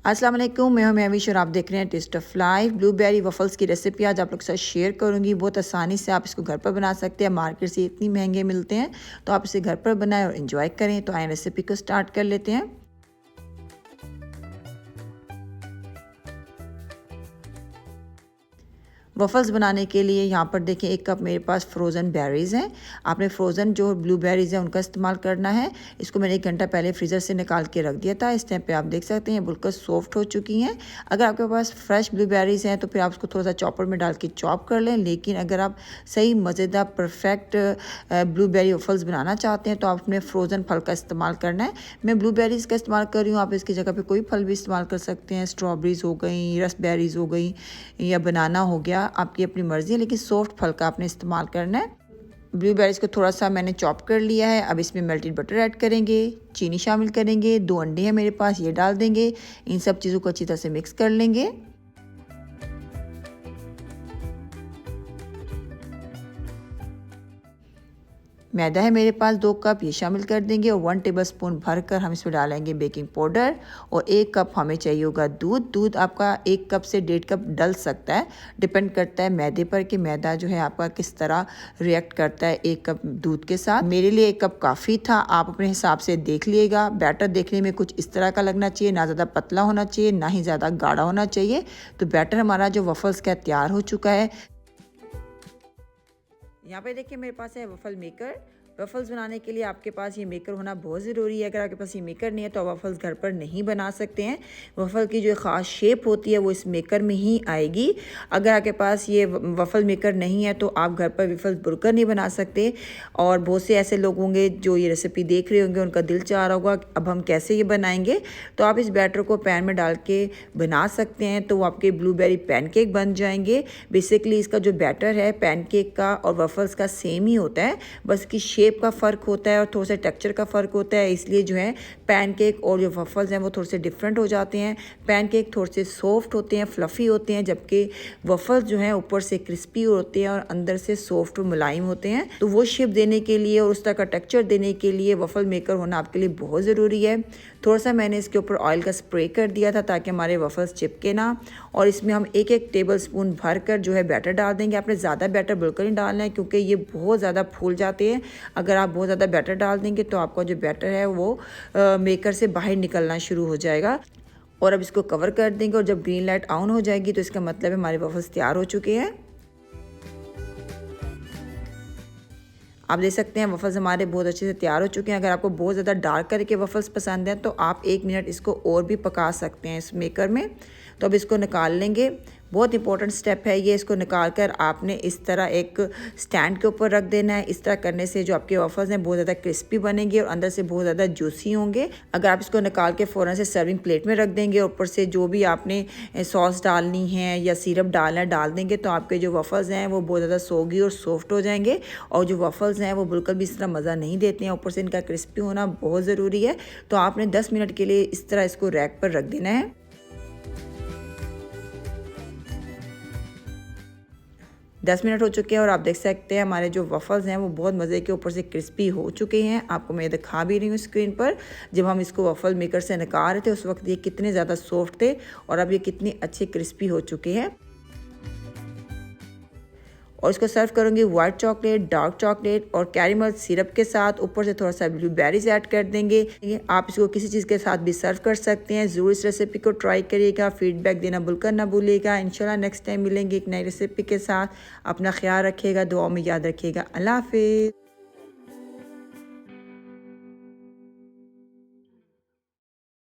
अस्सलाम वालेकुम, मैं हूं महविश और आप देख रहे हैं टेस्ट ऑफ लाइफ। ब्लूबेरी वफ़ल्स की रेसिपी आज आप लोग के साथ शेयर करूंगी। बहुत आसानी से आप इसको घर पर बना सकते हैं, मार्केट से इतनी महंगे मिलते हैं, तो आप इसे घर पर बनाएं और इन्जॉय करें। तो आए रेसिपी को स्टार्ट कर लेते हैं। वफ़ल्स बनाने के लिए यहाँ पर देखें 1 कप मेरे पास फ्रोज़न बेरीज़ हैं। आपने फ्रोज़न जो ब्लूबेरीज़ हैं उनका इस्तेमाल करना है। इसको मैंने 1 घंटा पहले फ्रीज़र से निकाल के रख दिया था। इस टाइम पे आप देख सकते हैं बिल्कुल सॉफ्ट हो चुकी हैं। अगर आपके पास फ्रेश ब्लूबेरीज़ हैं तो फिर आप उसको थोड़ा सा चॉपर में डाल के चॉप कर लें। लेकिन अगर आप सही मज़ेदार परफेक्ट ब्लूबेरी वफ़ल्स बनाना चाहते हैं तो आपने फ्रोज़न फल का इस्तेमाल करना है। मैं ब्लूबेरीज़ का इस्तेमाल कर रही हूँ, आप इसकी जगह पर कोई फल भी इस्तेमाल कर सकते हैं। स्ट्रॉबेरीज़ हो गई, रसबेरीज़ हो गई या बनाना हो गया, आपकी अपनी मर्ज़ी है, लेकिन सॉफ्ट फल का आपने इस्तेमाल करना है। ब्लूबेरीज़ को थोड़ा सा मैंने चॉप कर लिया है। अब इसमें मेल्टेड बटर ऐड करेंगे, चीनी शामिल करेंगे, 2 अंडे हैं मेरे पास, ये डाल देंगे। इन सब चीज़ों को अच्छी तरह से मिक्स कर लेंगे। मैदा है मेरे पास 2 कप, ये शामिल कर देंगे और 1 टेबलस्पून भरकर हम इसमें डालेंगे बेकिंग पाउडर और 1 कप हमें चाहिए होगा दूध। दूध आपका 1 कप से 1.5 कप डल सकता है, डिपेंड करता है मैदे पर कि मैदा जो है आपका किस तरह रिएक्ट करता है 1 कप दूध के साथ। मेरे लिए 1 कप काफ़ी था, आप अपने हिसाब से देख लीजिएगा। बैटर देखने में कुछ इस तरह का लगना चाहिए, ना ज़्यादा पतला होना चाहिए, ना ही ज़्यादा गाढ़ा होना चाहिए। तो बैटर हमारा जो वफ़ल्स का तैयार हो चुका है। यहाँ पे देखिए मेरे पास है वफ़ल मेकर। वफ़ल्स बनाने के लिए आपके पास ये मेकर होना बहुत ज़रूरी है। अगर आपके पास ये मेकर नहीं है तो आप वफ़ल्स घर पर नहीं बना सकते हैं। वफ़ल की जो ख़ास शेप होती है वो इस मेकर में ही आएगी। अगर आपके पास ये वफ़ल मेकर नहीं है तो आप घर पर वफ़ल्स बिल्कुल नहीं बना सकते। और बहुत से ऐसे लोग होंगे जो ये रेसिपी देख रहे होंगे, उनका दिल चाह रहा होगा अब हम कैसे ये बनाएंगे। तो आप इस बैटर को पैन में डाल के बना सकते हैं, तो वो आपके ब्लूबेरी पैनकेक बन जाएंगे। बेसिकली इसका जो बैटर है पैनकेक का और वफ़ल्स का सेम ही होता है, बस की शेप का फ़र्क होता है और थोड़ा सा टेक्सचर का फ़र्क होता है। इसलिए जो है पैनकेक और जो वफ़ल्स हैं वो थोड़े से डिफरेंट हो जाते हैं। पैनकेक थोड़े से सॉफ्ट होते हैं, फ्लफ़ी होते हैं, जबकि वफ़ल्स जो हैं ऊपर से क्रिस्पी होते हैं और अंदर से सॉफ्ट और मुलायम होते हैं। तो वो शेप देने के लिए और उस तरह का टेक्सचर देने के लिए वफ़ल मेकर होना आपके लिए बहुत ज़रूरी है। थोड़ा सा मैंने इसके ऊपर ऑयल का स्प्रे कर दिया था ताकि हमारे वफ़ल्स चिपके ना। और इसमें हम 1-1 टेबलस्पून भर कर जो है बैटर डाल देंगे। आपने ज़्यादा बैटर बिल्कुल नहीं डालना है क्योंकि ये बहुत ज़्यादा फूल जाते हैं। अगर आप बहुत ज़्यादा बैटर डाल देंगे तो आपका जो बैटर है वो मेकर से बाहर निकलना शुरू हो जाएगा। और अब इसको कवर कर देंगे और जब ग्रीन लाइट ऑन हो जाएगी तो इसका मतलब है हमारे वफ़ल्स तैयार हो चुके हैं। आप देख सकते हैं वफ़ल्स हमारे बहुत अच्छे से तैयार हो चुके हैं। अगर आपको बहुत ज़्यादा डार्क करके वफ़ल्स पसंद हैं तो आप 1 मिनट इसको और भी पका सकते हैं इस मेकर में। तो अब इसको निकाल लेंगे। बहुत इंपॉर्टेंट स्टेप है ये, इसको निकाल कर आपने इस तरह एक स्टैंड के ऊपर रख देना है। इस तरह करने से जो आपके वफ़ल्स हैं बहुत ज़्यादा क्रिस्पी बनेंगे और अंदर से बहुत ज़्यादा जूसी होंगे। अगर आप इसको निकाल के फ़ौरन से सर्विंग प्लेट में रख देंगे, ऊपर से जो भी आपने सॉस डालनी है या सिरप डालना है डाल देंगे, तो आपके जो वफ़ल्स हैं वो बहुत ज़्यादा सोगी और सॉफ्ट हो जाएंगे। और जो वफ़ल्स हैं वो बिल्कुल भी इस तरह मज़ा नहीं देते हैं, ऊपर से इनका क्रिस्पी होना बहुत ज़रूरी है। तो आपने 10 मिनट के लिए इस तरह इसको रैक पर रख देना है। 10 मिनट हो चुके हैं और आप देख सकते हैं हमारे जो वफ़ल्स हैं वो बहुत मज़े के ऊपर से क्रिस्पी हो चुके हैं। आपको मैं दिखा भी रही हूँ स्क्रीन पर। जब हम इसको वफ़ल मेकर से निकाल रहे थे उस वक्त ये कितने ज़्यादा सॉफ्ट थे और अब ये कितने अच्छे क्रिस्पी हो चुके हैं। और इसको सर्व करूँगी वाइट चॉकलेट, डार्क चॉकलेट और कैरेमल सिरप के साथ। ऊपर से थोड़ा सा ब्लूबेरीज ऐड कर देंगे। आप इसको किसी चीज़ के साथ भी सर्व कर सकते हैं। ज़रूर इस रेसिपी को ट्राई करिएगा, फीडबैक देना बिल्कुल ना भूलिएगा। इंशाल्लाह नेक्स्ट टाइम मिलेंगे एक नई रेसिपी के साथ। अपना ख्याल रखिएगा, दुआ में याद रखिएगा। अल्लाह हाफ़िज़।